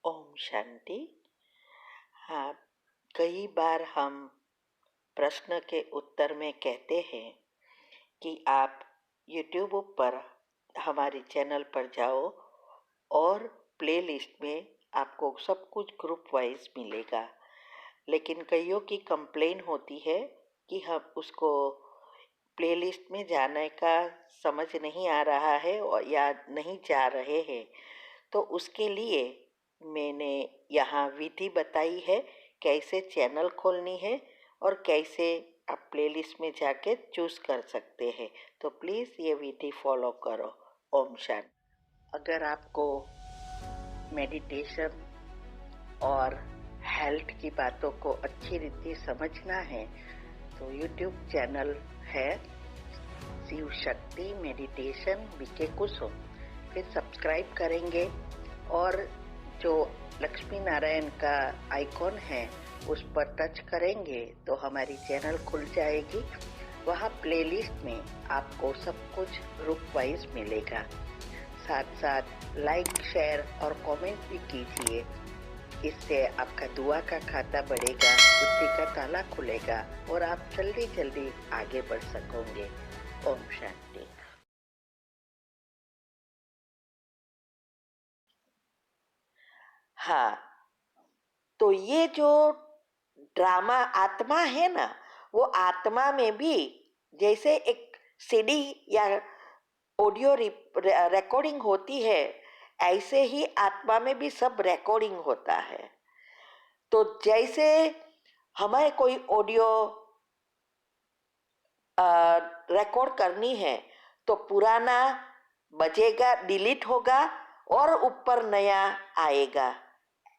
ओम शांति। हाँ, कई बार हम प्रश्न के उत्तर में कहते हैं कि आप YouTube पर हमारे चैनल पर जाओ और प्लेलिस्ट में आपको सब कुछ ग्रुप वाइज मिलेगा। लेकिन कईयों की कंप्लेन होती है कि हम उसको प्लेलिस्ट में जाने का समझ नहीं आ रहा है और या नहीं जा रहे हैं। तो उसके लिए मैंने यहाँ विधि बताई है कैसे चैनल खोलनी है और कैसे आप प्लेलिस्ट में जाके चूज़ कर सकते हैं। तो प्लीज़ ये विधि फॉलो करो। ओम शांति। अगर आपको मेडिटेशन और हेल्थ की बातों को अच्छी रीति समझना है तो यूट्यूब चैनल है शिव शक्ति मेडिटेशन बीके कुसुम, फिर सब्सक्राइब करेंगे और जो लक्ष्मी नारायण का आइकॉन है उस पर टच करेंगे तो हमारी चैनल खुल जाएगी। वहाँ प्लेलिस्ट में आपको सब कुछ ग्रुप वाइज मिलेगा। साथ साथ लाइक शेयर और कमेंट भी कीजिए। इससे आपका दुआ का खाता बढ़ेगा, बुद्धि का ताला खुलेगा और आप जल्दी जल्दी आगे बढ़ सकोगे। ओम शांति। हाँ, तो ये जो ड्रामा आत्मा है ना, वो आत्मा में भी जैसे एक सीडी या ऑडियो रिकॉर्डिंग होती है, ऐसे ही आत्मा में भी सब रिकॉर्डिंग होता है। तो जैसे हमें कोई ऑडियो रिकॉर्ड करनी है तो पुराना बजेगा, डिलीट होगा और ऊपर नया आएगा।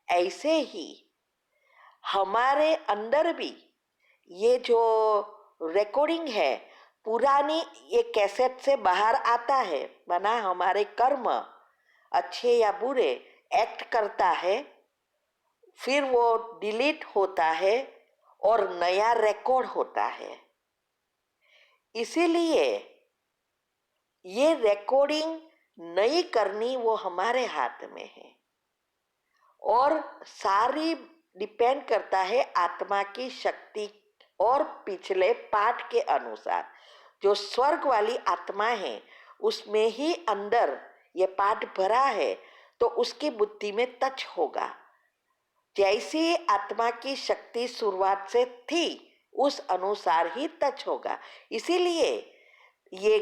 ऐसे ही हमारे अंदर भी ये जो रिकॉर्डिंग है पुरानी, ये कैसेट से बाहर आता है, माना हमारे कर्म अच्छे या बुरे एक्ट करता है, फिर वो डिलीट होता है और नया रिकॉर्ड होता है। इसीलिए ये रिकॉर्डिंग नहीं करनी वो हमारे हाथ में है और सारी डिपेंड करता है आत्मा की शक्ति और पिछले पाठ के अनुसार। जो स्वर्ग वाली आत्मा है उसमें ही अंदर ये पाठ भरा है तो उसकी बुद्धि में टच होगा। जैसी आत्मा की शक्ति शुरुआत से थी उस अनुसार ही टच होगा। इसीलिए ये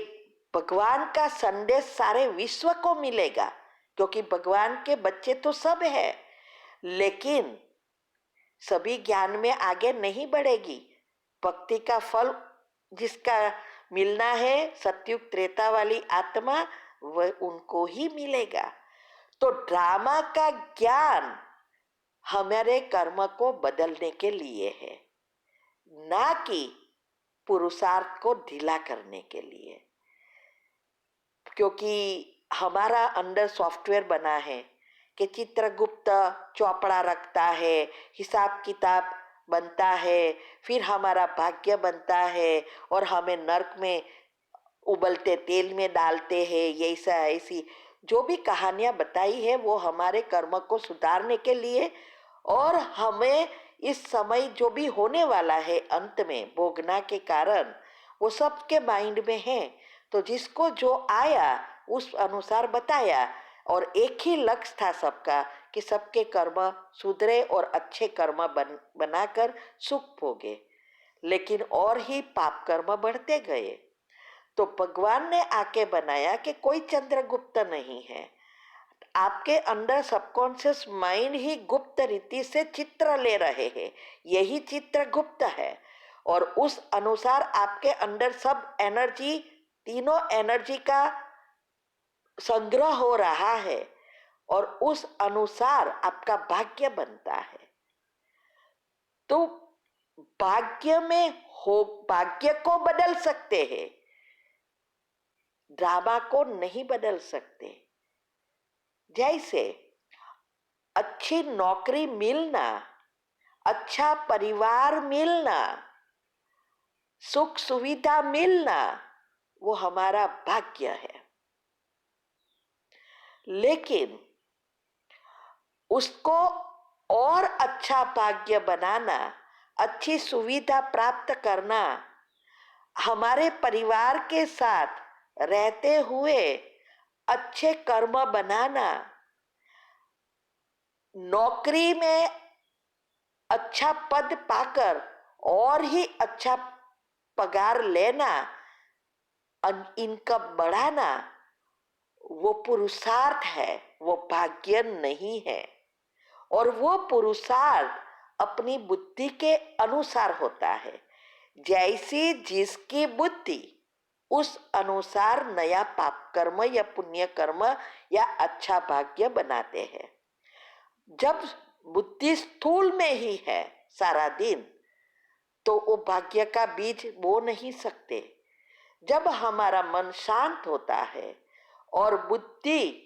भगवान का संदेश सारे विश्व को मिलेगा, क्योंकि भगवान के बच्चे तो सब है, लेकिन सभी ज्ञान में आगे नहीं बढ़ेगी। भक्ति का फल जिसका मिलना है सतयुग त्रेता वाली आत्मा, वह उनको ही मिलेगा। तो ड्रामा का ज्ञान हमारे कर्म को बदलने के लिए है, ना कि पुरुषार्थ को ढीला करने के लिए। क्योंकि हमारा अंदर सॉफ्टवेयर बना है कि चित्रगुप्त चौपड़ा रखता है, हिसाब किताब बनता है, फिर हमारा भाग्य बनता है और हमें नरक में उबलते तेल में डालते हैं। ऐसा ऐसी जो भी कहानियां बताई है वो हमारे कर्म को सुधारने के लिए और हमें इस समय जो भी होने वाला है अंत में भोगना के कारण वो सबके माइंड में है। तो जिसको जो आया उस अनुसार बताया और एक ही लक्ष्य था सबका कि सबके कर्म सुधरे और अच्छे कर्म बनाकर सुख भोगे, लेकिन और ही पाप कर्म बढ़ते गए। तो भगवान ने आके बनाया कि कोई चंद्रगुप्त नहीं है, आपके अंदर सबकॉन्शियस माइंड ही गुप्त रीति से चित्र ले रहे हैं, यही चित्र गुप्त है और उस अनुसार आपके अंदर सब एनर्जी, तीनों एनर्जी का संग्रह हो रहा है और उस अनुसार आपका भाग्य बनता है। तो भाग्य में हो, भाग्य को बदल सकते हैं, ड्रामा को नहीं बदल सकते। जैसे अच्छी नौकरी मिलना, अच्छा परिवार मिलना, सुख सुविधा मिलना, वो हमारा भाग्य है। लेकिन उसको और अच्छा भाग्य बनाना, अच्छी सुविधा प्राप्त करना, हमारे परिवार के साथ रहते हुए अच्छे कर्म बनाना, नौकरी में अच्छा पद पाकर और ही अच्छा पगार लेना, इनकम बढ़ाना, वो पुरुषार्थ है, वो भाग्य नहीं है। और वो पुरुषार्थ अपनी बुद्धि के अनुसार होता है। जैसी जिसकी बुद्धि, उस अनुसार नया पाप कर्म या पुण्य कर्म या अच्छा भाग्य बनाते हैं। जब बुद्धि स्थूल में ही है सारा दिन, तो वो भाग्य का बीज बो नहीं सकते। जब हमारा मन शांत होता है और बुद्धि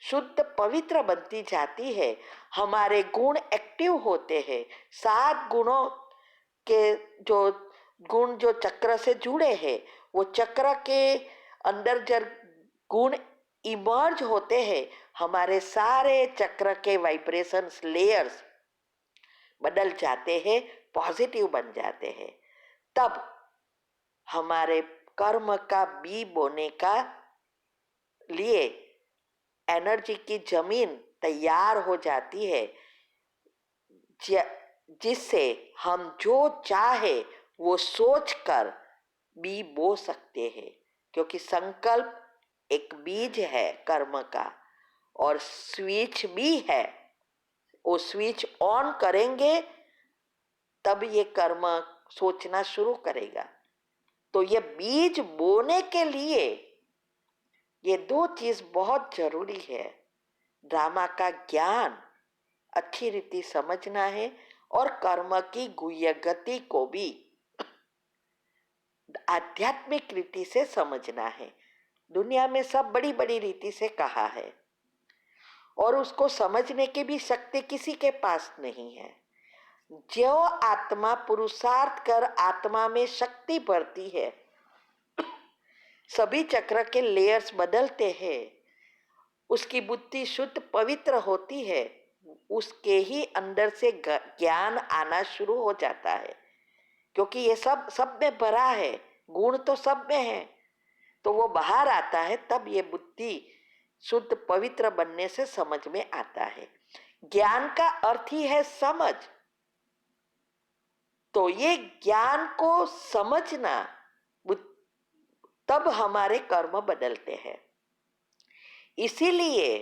शुद्ध पवित्र बनती जाती है, हमारे गुण एक्टिव होते हैं। 7 गुणों के जो गुण जो चक्र से जुड़े हैं, वो चक्र के अंदर जब गुण इमर्ज होते हैं, हमारे सारे चक्र के वाइब्रेशंस लेयर्स बदल जाते हैं, पॉजिटिव बन जाते हैं। तब हमारे कर्म का बीज बोने का लिए एनर्जी की जमीन तैयार हो जाती है, जिससे हम जो चाहे वो सोचकर बी बो सकते हैं। क्योंकि संकल्प एक बीज है कर्म का, और स्विच भी है। वो स्विच ऑन करेंगे तब ये कर्म सोचना शुरू करेगा। तो ये बीज बोने के लिए ये 2 चीज बहुत जरूरी है। ड्रामा का ज्ञान अच्छी रीति समझना है, और कर्म की गुह्य गति को भी आध्यात्मिक रीति से समझना है। दुनिया में सब बड़ी बड़ी रीति से कहा है, और उसको समझने की भी शक्ति किसी के पास नहीं है। जो आत्मा पुरुषार्थ कर आत्मा में शक्ति भरती है, सभी चक्र के लेयर्स बदलते हैं, उसकी बुद्धि शुद्ध पवित्र होती है, उसके ही अंदर से ज्ञान आना शुरू हो जाता है। क्योंकि ये सब में भरा है, गुण तो सब में है, तो वो बाहर आता है, तब ये बुद्धि शुद्ध पवित्र बनने से समझ में आता है। ज्ञान का अर्थ ही है समझ। तो ये ज्ञान को समझना, तब हमारे कर्म बदलते हैं। इसीलिए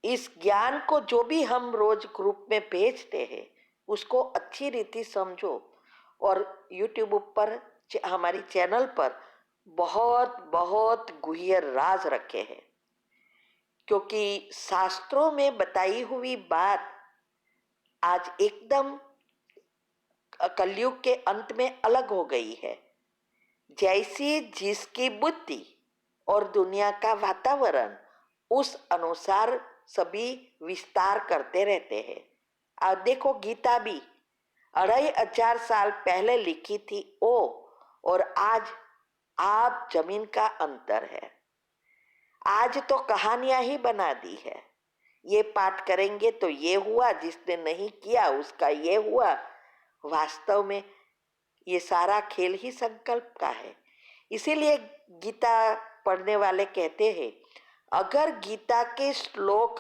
इस ज्ञान को जो भी हम रोज ग्रुप में भेजते हैं, उसको अच्छी रीति समझो। और यूट्यूब पर हमारी चैनल पर बहुत बहुत गुह्य राज रखे हैं। क्योंकि शास्त्रों में बताई हुई बात आज एकदम कलयुग के अंत में अलग हो गई है। जैसी जिसकी बुद्धि और दुनिया का वातावरण, उस अनुसार सभी विस्तार करते रहते हैं। अब देखो, गीता भी 2500 साल पहले लिखी थी ओ, और आज आप जमीन का अंतर है। आज तो कहानियां ही बना दी है। ये पाठ करेंगे तो ये हुआ, जिसने नहीं किया उसका ये हुआ। वास्तव में ये सारा खेल ही संकल्प का है। इसीलिए गीता पढ़ने वाले कहते हैं, अगर गीता के श्लोक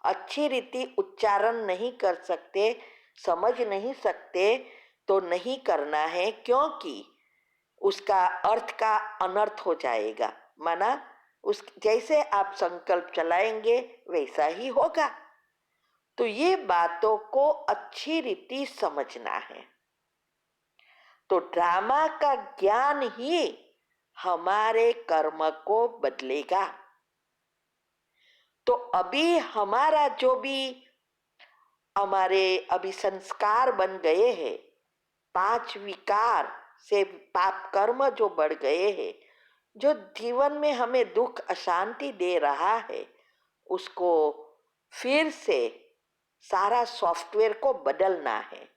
अच्छी रीति उच्चारण नहीं कर सकते, समझ नहीं सकते, तो नहीं करना है, क्योंकि उसका अर्थ का अनर्थ हो जाएगा। माना उस जैसे आप संकल्प चलाएंगे वैसा ही होगा। तो ये बातों को अच्छी रीति समझना है। तो ड्रामा का ज्ञान ही हमारे कर्म को बदलेगा। तो अभी हमारा जो भी हमारे अभी संस्कार बन गए हैं, 5 विकार से पाप कर्म जो बढ़ गए हैं, जो जीवन में हमें दुख अशांति दे रहा है, उसको फिर से सारा सॉफ्टवेयर को बदलना है,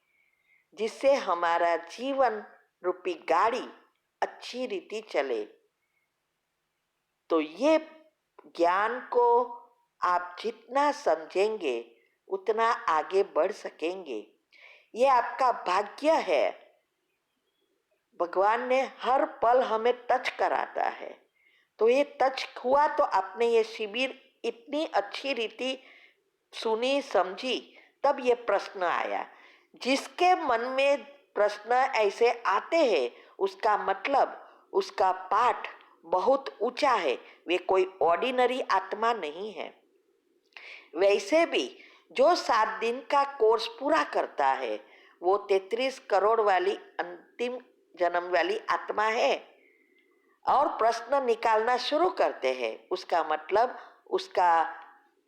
जिससे हमारा जीवन रूपी गाड़ी अच्छी रीति चले। तो ये ज्ञान को आप जितना समझेंगे उतना आगे बढ़ सकेंगे। ये आपका भाग्य है। भगवान ने हर पल हमें टच कराता है। तो ये टच हुआ तो आपने ये शिविर इतनी अच्छी रीति सुनी समझी, तब ये प्रश्न आया। जिसके मन में प्रश्न ऐसे आते हैं उसका मतलब उसका पाठ बहुत ऊंचा है, वे कोई ऑर्डिनरी आत्मा नहीं है। वैसे भी जो 7 दिन का कोर्स पूरा करता है वो 33 करोड़ वाली अंतिम जन्म वाली आत्मा है। और प्रश्न निकालना शुरू करते हैं, उसका मतलब उसका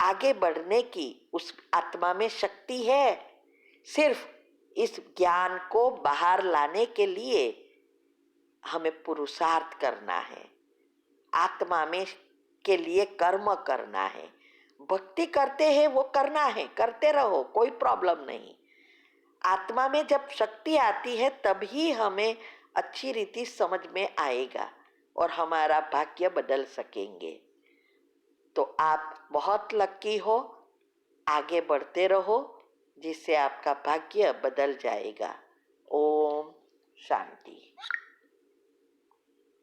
आगे बढ़ने की उस आत्मा में शक्ति है। सिर्फ इस ज्ञान को बाहर लाने के लिए हमें पुरुषार्थ करना है, आत्मा में के लिए कर्म करना है। भक्ति करते हैं वो करना है, करते रहो, कोई प्रॉब्लम नहीं। आत्मा में जब शक्ति आती है तभी हमें अच्छी रीति समझ में आएगा और हमारा भाग्य बदल सकेंगे। तो आप बहुत लकी हो, आगे बढ़ते रहो, जिससे आपका भाग्य बदल जाएगा। ओम शांति।